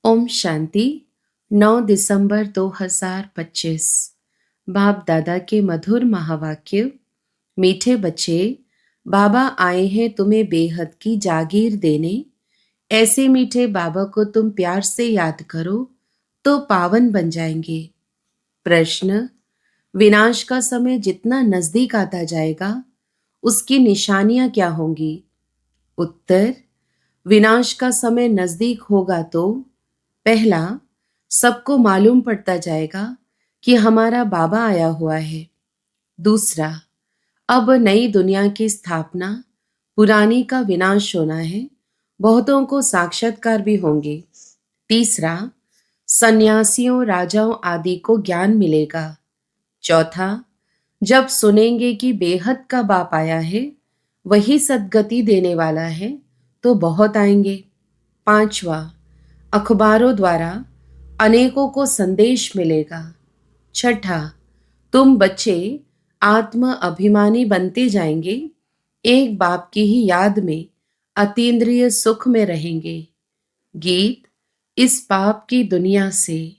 ओम शांति। 9 दिसंबर 2025। बाप दादा के मधुर महावाक्य। मीठे बच्चे, बाबा आए हैं तुम्हें बेहद की जागीर देने। ऐसे मीठे बाबा को तुम प्यार से याद करो तो पावन बन जाएंगे। प्रश्न: विनाश का समय जितना नजदीक आता जाएगा उसकी निशानियां क्या होंगी? उत्तर: विनाश का समय नजदीक होगा तो पहला, सबको मालूम पड़ता जाएगा कि हमारा बाबा आया हुआ है। दूसरा, अब नई दुनिया की स्थापना, पुरानी का विनाश होना है। बहुतों को साक्षात्कार भी होंगे। तीसरा, सन्यासियों, राजाओं आदि को ज्ञान मिलेगा। चौथा, जब सुनेंगे कि बेहद का बाप आया है, वही सद्गति देने वाला है, तो बहुत आएंगे। पांचवा, अखबारों द्वारा अनेकों को संदेश मिलेगा। छठा, तुम बच्चे आत्म अभिमानी बनते जाएंगे, एक बाप की ही याद में अतीन्द्रिय सुख में रहेंगे। गीत इस पाप की दुनिया से।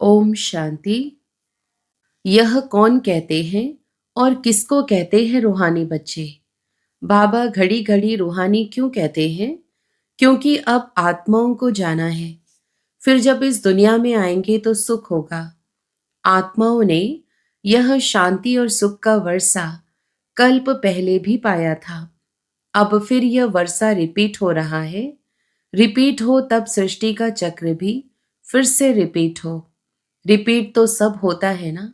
ओम शांति। यह कौन कहते हैं और किसको कहते हैं रूहानी बच्चे? बाबा घड़ी घड़ी रूहानी क्यों कहते हैं? क्योंकि अब आत्माओं को जाना है। फिर जब इस दुनिया में आएंगे तो सुख होगा। आत्माओं ने यह शांति और सुख का वर्षा कल्प पहले भी पाया था। अब फिर यह वर्षा रिपीट हो रहा है। रिपीट हो तब सृष्टि का चक्र भी फिर से रिपीट हो। रिपीट तो सब होता है ना।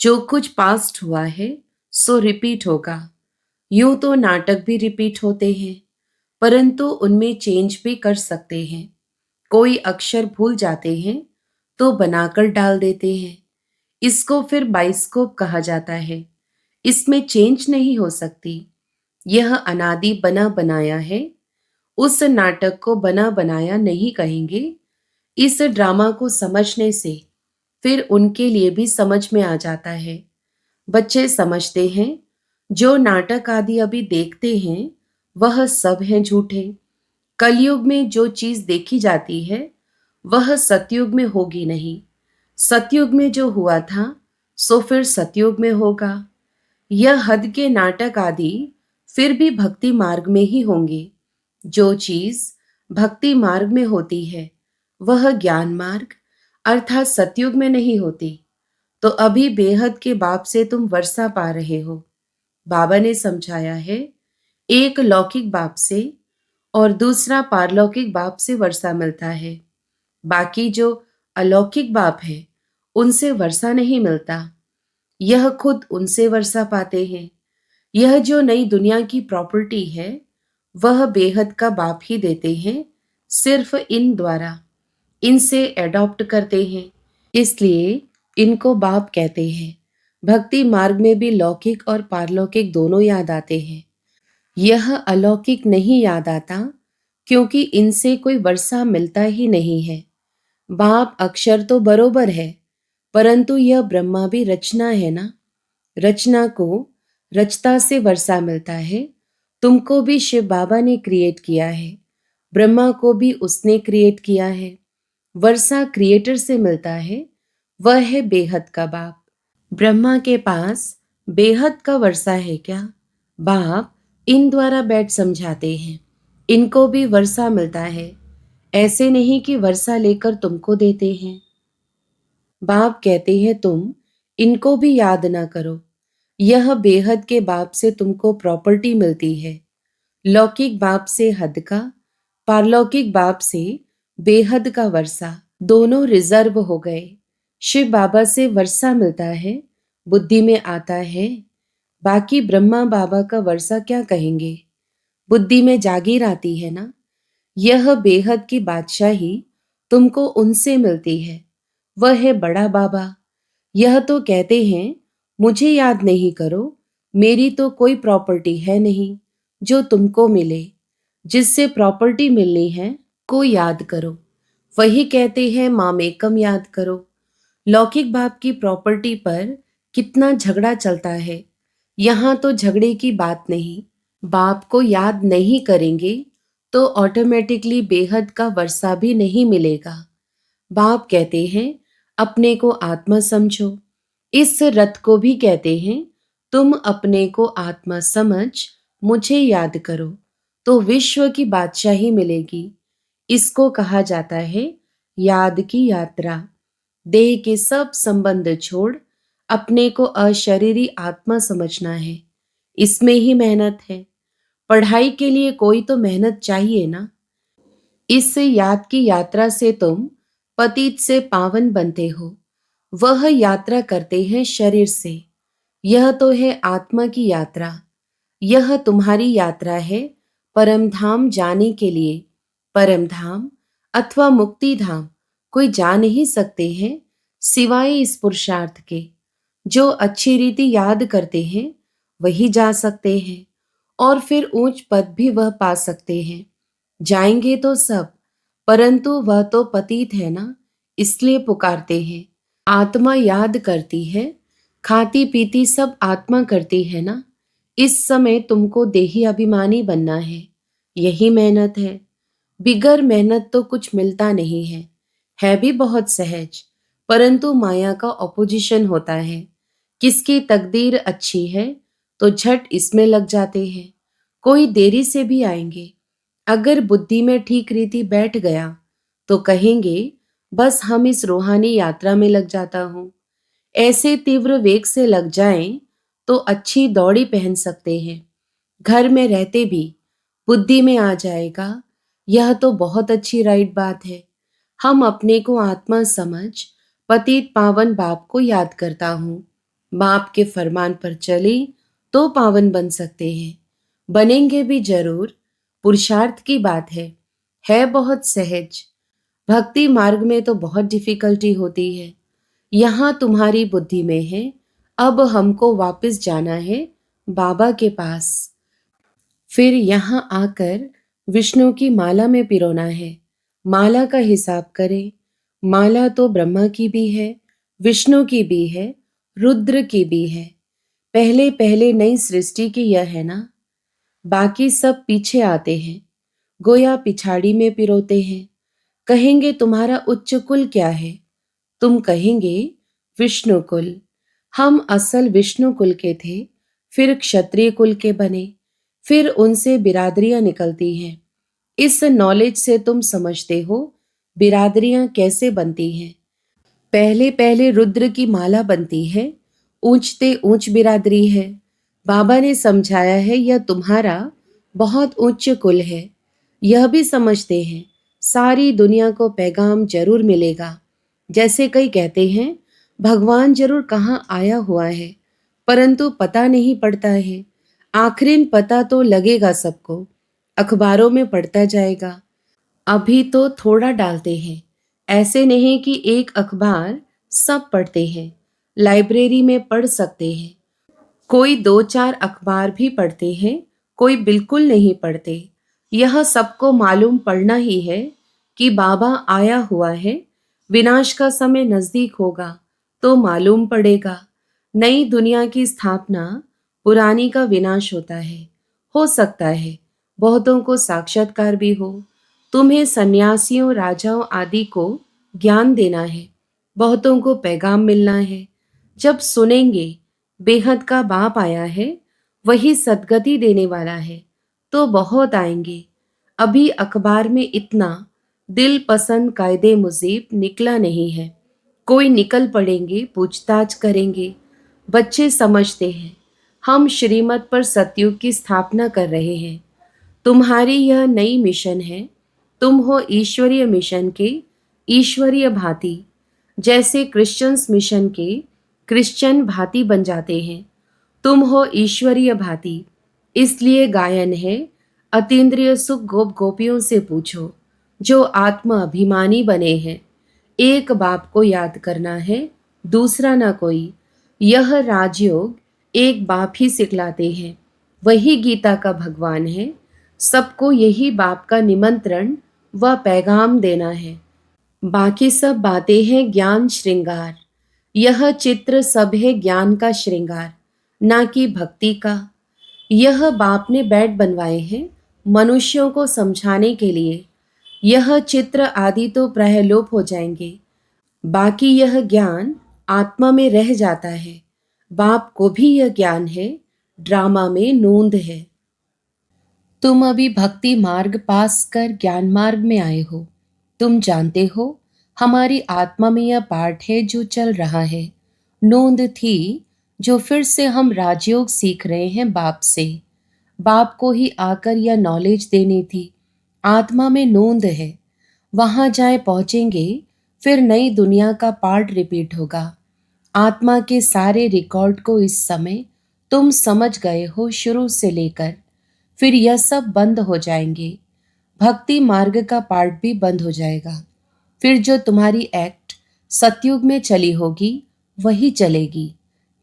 जो कुछ पास्ट हुआ है सो रिपीट होगा। यूं तो नाटक भी रिपीट होते हैं, परंतु उनमें चेंज भी कर सकते हैं। कोई अक्षर भूल जाते हैं तो बनाकर डाल देते हैं। इसको फिर बाइस्कोप कहा जाता है। इसमें चेंज नहीं हो सकती। यह अनादि बना बनाया है। उस नाटक को बना बनाया नहीं कहेंगे। इस ड्रामा को समझने से फिर उनके लिए भी समझ में आ जाता है। बच्चे समझते हैं जो नाटक आदि अभी देखते हैं वह सब हैं झूठे। कलयुग में जो चीज देखी जाती है वह सतयुग में होगी नहीं। सतयुग में जो हुआ था सो फिर सतयुग में होगा। यह हद के नाटक आदि फिर भी भक्ति मार्ग में ही होंगे। जो चीज भक्ति मार्ग में होती है वह ज्ञान मार्ग अर्थात सतयुग में नहीं होती। तो अभी बेहद के बाप से तुम वर्षा पा रहे हो। बाबा ने समझाया है, एक लौकिक बाप से और दूसरा पारलौकिक बाप से वर्षा मिलता है। बाकी जो अलौकिक बाप है उनसे वर्षा नहीं मिलता। यह खुद उनसे वर्षा पाते हैं। यह जो नई दुनिया की प्रॉपर्टी है वह बेहद का बाप ही देते हैं। सिर्फ इन द्वारा इनसे एडॉप्ट करते हैं, इसलिए इनको बाप कहते हैं। भक्ति मार्ग में भी लौकिक और पारलौकिक दोनों याद आते हैं। यह अलौकिक नहीं याद आता क्योंकि इनसे कोई वर्षा मिलता ही नहीं है। बाप अक्षर तो बरोबर है, परंतु यह ब्रह्मा भी रचना है ना। रचना को रचता से वर्षा मिलता है। तुमको भी शिव बाबा ने क्रिएट किया है, ब्रह्मा को भी उसने क्रिएट किया है। वर्षा क्रिएटर से मिलता है, वह है बेहद का बाप। ब्रह्मा के पास बेहद का वर्षा है क्या? बाप इन द्वारा बैठ समझाते हैं। इनको भी वर्षा मिलता है। ऐसे नहीं कि वर्षा लेकर तुमको देते हैं। बाप कहते हैं तुम इनको भी याद ना करो। यह बेहद के बाप से तुमको प्रॉपर्टी मिलती है। लौकिक बाप से हद का, पारलौकिक बाप से बेहद का वर्षा दोनों रिजर्व हो गए। शिव बाबा से वर्षा मिलता है, बुद्धि में आता है। बाकी ब्रह्मा बाबा का वर्षा क्या कहेंगे? बुद्धि में जागीर आती है ना। यह बेहद की बादशाही तुमको उनसे मिलती है। वह है बड़ा बाबा। यह तो कहते हैं मुझे याद नहीं करो, मेरी तो कोई प्रॉपर्टी है नहीं जो तुमको मिले। जिससे प्रॉपर्टी मिलनी है को याद करो। वही कहते हैं मामेकम याद करो। लौकिक बाप की प्रॉपर्टी पर कितना झगड़ा चलता है। यहाँ तो झगड़े की बात नहीं। बाप को याद नहीं करेंगे तो ऑटोमेटिकली बेहद का वर्षा भी नहीं मिलेगा। बाप कहते हैं अपने को आत्मा समझो। इस रथ को भी कहते हैं तुम अपने को आत्मा समझ मुझे याद करो तो विश्व की बादशाही मिलेगी। इसको कहा जाता है याद की यात्रा। देह के सब संबंध छोड़ अपने को अशरीरी आत्मा समझना है। इसमें ही मेहनत है। पढ़ाई के लिए कोई तो मेहनत चाहिए ना। इस याद की यात्रा से तुम पतित से पावन बनते हो। वह यात्रा करते हैं शरीर से। यह तो है आत्मा की यात्रा। यह तुम्हारी यात्रा है परम धाम जाने के लिए। परम धाम अथवा मुक्ति धाम कोई जा नहीं सकते हैं सिवाय इस पुरुषार्थ के। जो अच्छी रीति याद करते हैं वही जा सकते हैं और फिर ऊंच पद भी वह पा सकते हैं। जाएंगे तो सब, परंतु वह तो पतित है ना, इसलिए पुकारते हैं। आत्मा याद करती है, खाती पीती सब आत्मा करती है ना। इस समय तुमको देही अभिमानी बनना है। यही मेहनत है। बिगर मेहनत तो कुछ मिलता नहीं है भी बहुत सहज, परंतु माया का ऑपोजिशन होता है। किसकी तकदीर अच्छी है तो झट इसमें लग जाते हैं। कोई देरी से भी आएंगे। अगर बुद्धि में ठीक रीति बैठ गया तो कहेंगे बस हम इस रूहानी यात्रा में लग जाता हूं। ऐसे तीव्र वेग से लग जाएं तो अच्छी दौड़ी पहन सकते हैं। घर में रहते भी बुद्धि में आ जाएगा, यह तो बहुत अच्छी राइट बात है। हम अपने को आत्मा समझ पतित पावन बाप को याद करता हूँ। बाप के फरमान पर चले तो पावन बन सकते हैं। बनेंगे भी जरूर। पुरुषार्थ की बात है बहुत सहज। भक्ति मार्ग में तो बहुत डिफिकल्टी होती है। यहाँ तुम्हारी बुद्धि में है। अब हमको वापस जाना है बाबा के पास। फिर यहाँ आकर विष्णु की माला में पिरोना है। माला का हिसाब करें। माला तो ब्रह्मा की भी है, विष्णु की भी है, रुद्र की भी है। पहले पहले नई सृष्टि की यह है ना। बाकी सब पीछे आते हैं, गोया पिछाड़ी में पिरोते हैं। कहेंगे तुम्हारा उच्च कुल क्या है? तुम कहेंगे विष्णु कुल। हम असल विष्णु कुल के थे, फिर क्षत्रिय कुल के बने, फिर उनसे बिरादरियां निकलती हैं। इस नॉलेज से तुम समझते हो बिरादरियां कैसे बनती हैं। पहले पहले रुद्र की माला बनती है, ऊंचते ऊंच बिरादरी है। बाबा ने समझाया है यह तुम्हारा बहुत उच्च कुल है। यह भी समझते हैं सारी दुनिया को पैगाम जरूर मिलेगा। जैसे कई कहते हैं भगवान जरूर कहाँ आया हुआ है, परंतु पता नहीं पड़ता है। आखिर पता तो लगेगा सबको, अखबारों में पढ़ता जाएगा। अभी तो थोड़ा डालते हैं। ऐसे नहीं कि एक अखबार सब पढ़ते हैं। लाइब्रेरी में पढ़ सकते हैं। कोई दो चार अखबार भी पढ़ते हैं, कोई बिल्कुल नहीं पढ़ते। यह सबको मालूम पड़ना ही है कि बाबा आया हुआ है। विनाश का समय नजदीक होगा तो मालूम पड़ेगा। नई दुनिया की स्थापना, पुरानी का विनाश होता है। हो सकता है बहुतों को साक्षात्कार भी हो। तुम्हें सन्यासियों, राजाओं आदि को ज्ञान देना है। बहुतों को पैगाम मिलना है। जब सुनेंगे बेहद का बाप आया है, वही सद्गति देने वाला है, तो बहुत आएंगे। अभी अखबार में इतना दिल पसंद कायदे मुजीब निकला नहीं है। कोई निकल पड़ेंगे, पूछताछ करेंगे। बच्चे समझते हैं हम श्रीमत पर सतयुग की स्थापना कर रहे हैं। तुम्हारी यह नई मिशन है। तुम हो ईश्वरीय मिशन के ईश्वरीय भांति। जैसे क्रिश्चियंस मिशन के क्रिश्चियन भांति बन जाते हैं, तुम हो ईश्वरीय भांति। इसलिए गायन है अतीन्द्रिय सुख गोप गोपियों से पूछो जो आत्मा अभिमानी बने हैं। एक बाप को याद करना है, दूसरा ना कोई। यह राजयोग एक बाप ही सिखलाते हैं। वही गीता का भगवान है। सबको यही बाप का निमंत्रण व पैगाम देना है। बाकी सब बातें हैं ज्ञान श्रृंगार। यह चित्र सब है ज्ञान का श्रृंगार, ना कि भक्ति का। यह बाप ने बेड बनवाए हैं मनुष्यों को समझाने के लिए। यह चित्र आदि तो प्रहलोप हो जाएंगे, बाकी यह ज्ञान आत्मा में रह जाता है। बाप को भी यह ज्ञान है, ड्रामा में नोंद है। तुम अभी भक्ति मार्ग पास कर ज्ञान मार्ग में आए हो। तुम जानते हो हमारी आत्मा में यह पाठ है जो चल रहा है। नोंद थी जो फिर से हम राजयोग सीख रहे हैं बाप से। बाप को ही आकर यह नॉलेज देनी थी। आत्मा में नोंद है, वहां जाए पहुंचेंगे, फिर नई दुनिया का पार्ट रिपीट होगा। आत्मा के सारे रिकॉर्ड को इस समय तुम समझ गए हो शुरू से लेकर, फिर यह सब बंद हो जाएंगे। भक्ति मार्ग का पार्ट भी बंद हो जाएगा। फिर जो तुम्हारी एक्ट सतयुग में चली होगी वही चलेगी।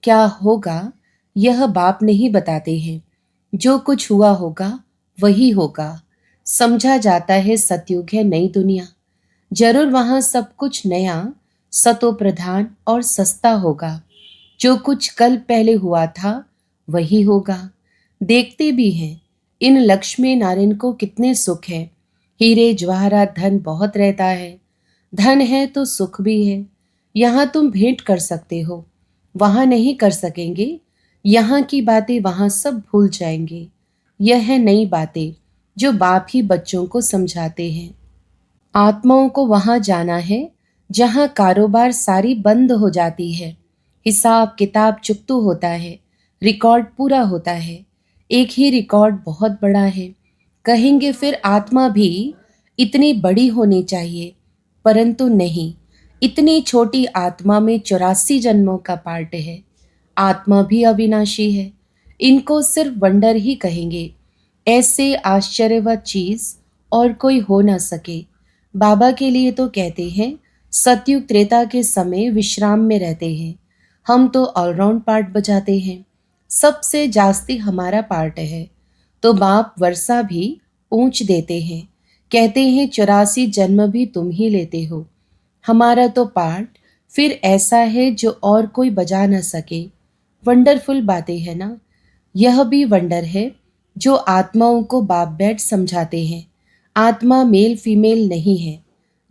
क्या होगा यह बाप नहीं बताते हैं। जो कुछ हुआ होगा वही होगा। समझा जाता है सतयुग है नई दुनिया। जरूर वहां सब कुछ नया, सतो प्रधान और सस्ता होगा। जो कुछ कल पहले हुआ था वही होगा। देखते भी हैं इन लक्ष्मी नारायण को कितने सुख है। हीरे जवाहरात धन बहुत रहता है। धन है तो सुख भी है। यहाँ तुम भेंट कर सकते हो, वहां नहीं कर सकेंगे। यहाँ की बातें वहां सब भूल जाएंगे। यह है नई बातें जो बाप ही बच्चों को समझाते हैं। आत्माओं को वहां जाना है जहां कारोबार सारी बंद हो जाती है। हिसाब किताब चुकतू होता है, रिकॉर्ड पूरा होता है। एक ही रिकॉर्ड बहुत बड़ा है। कहेंगे फिर आत्मा भी इतनी बड़ी होनी चाहिए, परंतु नहीं। इतनी छोटी आत्मा में 84 जन्मों का पार्ट है। आत्मा भी अविनाशी है। इनको सिर्फ वंडर ही कहेंगे। ऐसे आश्चर्यवत चीज और कोई हो ना सके। बाबा के लिए तो कहते हैं सतयुग त्रेता के समय विश्राम में रहते हैं। हम तो ऑलराउंड पार्ट बजाते हैं, सबसे जास्ती हमारा पार्ट है। तो बाप वर्षा भी ऊंच देते हैं, कहते हैं 84 जन्म भी तुम ही लेते हो। हमारा तो पार्ट फिर ऐसा है जो और कोई बजा न सके। वंडरफुल बातें है ना। यह भी वंडर है जो आत्माओं को बाप बैठ समझाते हैं। आत्मा मेल फीमेल नहीं है।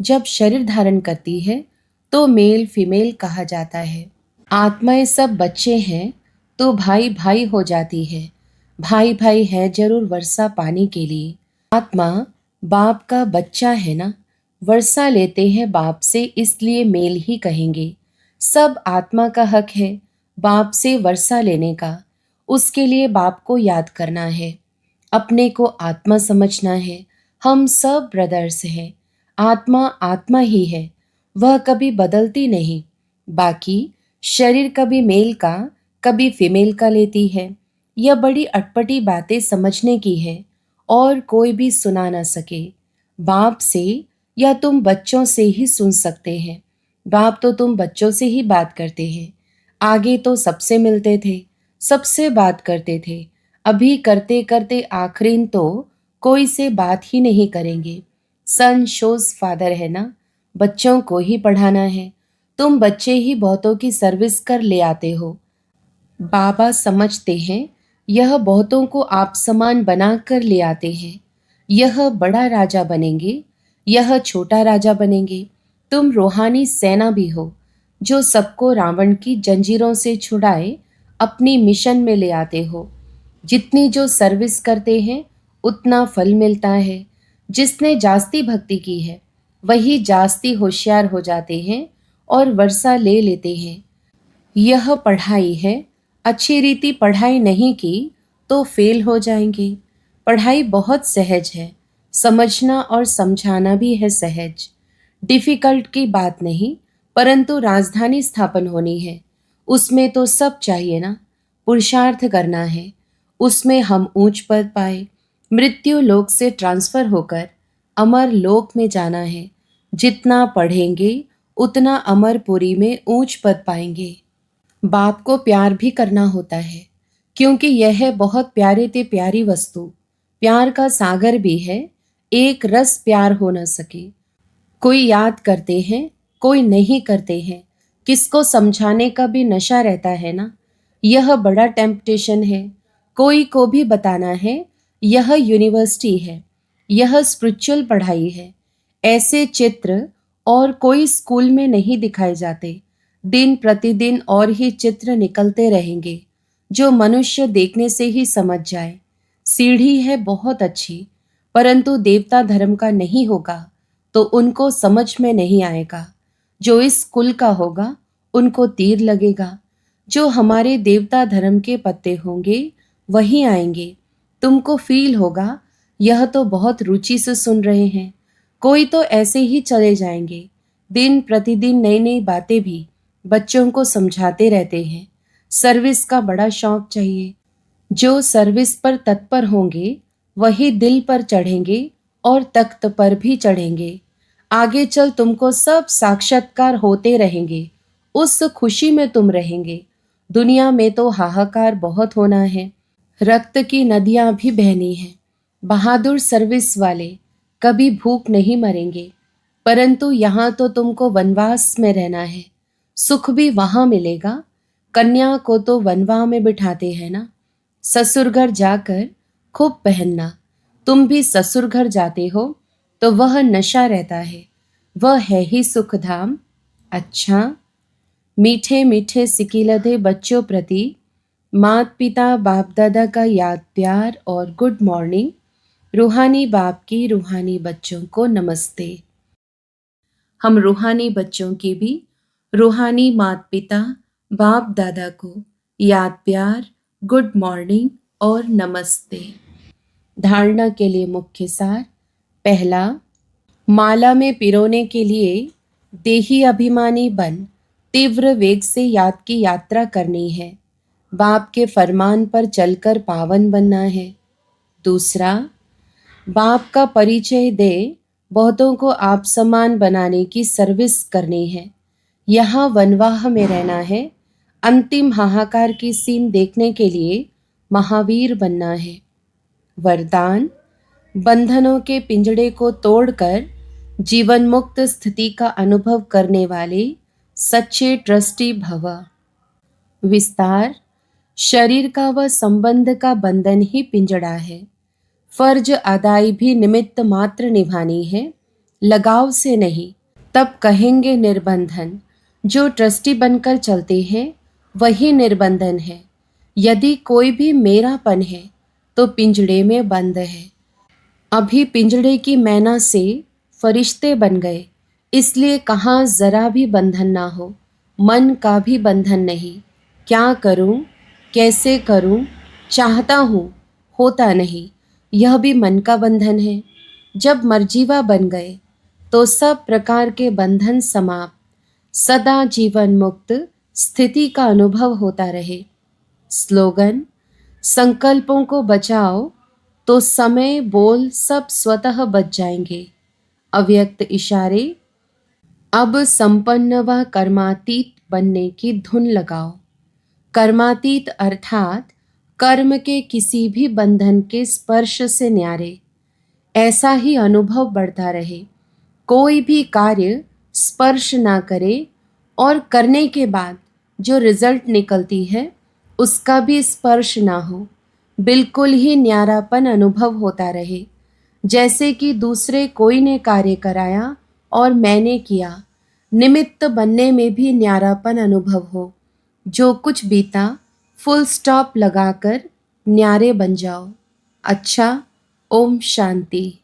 जब शरीर धारण करती है तो मेल फीमेल कहा जाता है। आत्माएं सब बच्चे हैं तो भाई भाई हो जाती है। भाई भाई है जरूर वर्षा पानी के लिए। आत्मा बाप का बच्चा है ना। वर्षा लेते हैं बाप से, इसलिए मेल ही कहेंगे। सब आत्मा का हक है बाप से वर्षा लेने का। उसके लिए बाप को याद करना है, अपने को आत्मा समझना है। हम सब ब्रदर्स हैं। आत्मा आत्मा ही है, वह कभी बदलती नहीं। बाकी शरीर कभी मेल का कभी फीमेल का लेती है। यह बड़ी अटपटी बातें समझने की है और कोई भी सुना ना सके। बाप से या तुम बच्चों से ही सुन सकते हैं। बाप तो तुम बच्चों से ही बात करते हैं। आगे तो सबसे मिलते थे, सबसे बात करते थे। अभी करते करते आखिरीन तो कोई से बात ही नहीं करेंगे। सन शोज फादर है ना, बच्चों को ही पढ़ाना है। तुम बच्चे ही बहुतों की सर्विस कर ले आते हो। बाबा समझते हैं यह बहुतों को आप समान बना कर ले आते हैं। यह बड़ा राजा बनेंगे, यह छोटा राजा बनेंगे। तुम रूहानी सेना भी हो जो सबको रावण की जंजीरों से छुड़ाए अपनी मिशन में ले आते हो। जितनी जो सर्विस करते हैं उतना फल मिलता है। जिसने जास्ती भक्ति की है वही जास्ती होशियार हो जाते हैं और वर्षा ले लेते हैं। यह पढ़ाई है। अच्छी रीति पढ़ाई नहीं की तो फेल हो जाएंगे। पढ़ाई बहुत सहज है, समझना और समझाना भी है सहज। डिफिकल्ट की बात नहीं, परंतु राजधानी स्थापन होनी है। उसमें तो सब चाहिए ना। पुरुषार्थ करना है, उसमें हम ऊंच पद पाए। मृत्यु लोक से ट्रांसफर होकर अमर लोक में जाना है। जितना पढ़ेंगे उतना अमरपुरी में ऊंच पद पाएंगे। बाप को प्यार भी करना होता है, क्योंकि यह है बहुत प्यारे ते प्यारी वस्तु। प्यार का सागर भी है, एक रस प्यार हो न सके। कोई याद करते हैं, कोई नहीं करते हैं। किसको समझाने का भी नशा रहता है ना। यह बड़ा टेम्पटेशन है। कोई को भी बताना है यह यूनिवर्सिटी है, यह स्पिरिचुअल पढ़ाई है। ऐसे चित्र और कोई स्कूल में नहीं दिखाए जाते। दिन प्रतिदिन और ही चित्र निकलते रहेंगे जो मनुष्य देखने से ही समझ जाए। सीढ़ी है बहुत अच्छी, परंतु देवता धर्म का नहीं होगा तो उनको समझ में नहीं आएगा। जो इस कुल का होगा उनको तीर लगेगा। जो हमारे देवता धर्म के पत्ते होंगे वही आएंगे। तुमको फील होगा यह तो बहुत रुचि से सुन रहे हैं। कोई तो ऐसे ही चले जाएंगे। दिन प्रतिदिन नई नई बातें भी बच्चों को समझाते रहते हैं। सर्विस का बड़ा शौक चाहिए। जो सर्विस पर तत्पर होंगे वही दिल पर चढ़ेंगे और तख्त पर भी चढ़ेंगे। आगे चल तुमको सब साक्षात्कार होते रहेंगे। उस खुशी में तुम रहेंगे। दुनिया में तो हाहाकार बहुत होना है। रक्त की नदियां भी बहनी हैं। बहादुर सर्विस वाले कभी भूख नहीं मरेंगे। परंतु यहाँ तो तुमको वनवास में रहना है। सुख भी वहां मिलेगा। कन्या को तो वनवाह में बिठाते हैं ना। ससुर घर जाकर खूब पहनना। तुम भी ससुर घर जाते हो तो वह नशा रहता है। वह है ही सुख धाम। अच्छा, मीठे मीठे सिकिलधे बच्चों प्रति मात पिता बाप दादा का याद प्यार और गुड मॉर्निंग। रूहानी बाप की रूहानी बच्चों को नमस्ते। हम रूहानी बच्चों की भी रूहानी मात पिता बाप दादा को याद प्यार गुड मॉर्निंग और नमस्ते। धारणा के लिए मुख्य सार। पहला, माला में पिरोने के लिए देही अभिमानी बन तीव्र वेग से याद की यात्रा करनी है। बाप के फरमान पर चलकर पावन बनना है। दूसरा, बाप का परिचय दे बहुतों को आप समान बनाने की सर्विस करनी है। यहाँ वनवाह में रहना है। अंतिम हाहाकार की सीन देखने के लिए महावीर बनना है। वरदान, बंधनों के पिंजड़े को तोड़कर जीवन मुक्त स्थिति का अनुभव करने वाले सच्चे ट्रस्टी भव। विस्तार, शरीर का व संबंध का बंधन ही पिंजड़ा है। फर्ज अदाई भी निमित्त मात्र निभानी है, लगाव से नहीं। तब कहेंगे निर्बंधन। जो ट्रस्टी बनकर चलते हैं वही निर्बंधन है। यदि कोई भी मेरापन है तो पिंजड़े में बंद है। अभी पिंजड़े की मैना से फरिश्ते बन गए, इसलिए कहाँ जरा भी बंधन ना हो। मन का भी बंधन नहीं। क्या करूं, कैसे करूं, चाहता हूं, होता नहीं, यह भी मन का बंधन है। जब मर्जीवा बन गए तो सब प्रकार के बंधन समाप्त। सदा जीवन मुक्त स्थिति का अनुभव होता रहे। स्लोगन, संकल्पों को बचाओ तो समय बोल सब स्वतः बच जाएंगे। अव्यक्त इशारे, अब संपन्न व कर्मातीत बनने की धुन लगाओ। कर्मातीत अर्थात कर्म के किसी भी बंधन के स्पर्श से न्यारे। ऐसा ही अनुभव बढ़ता रहे। कोई भी कार्य स्पर्श ना करे और करने के बाद जो रिजल्ट निकलती है उसका भी स्पर्श ना हो। बिल्कुल ही न्यारापन अनुभव होता रहे। जैसे कि दूसरे कोई ने कार्य कराया और मैंने किया। निमित्त बनने में भी न्यारापन अनुभव हो। जो कुछ बीता फुल स्टॉप लगाकर न्यारे बन जाओ। अच्छा, ओम शांति।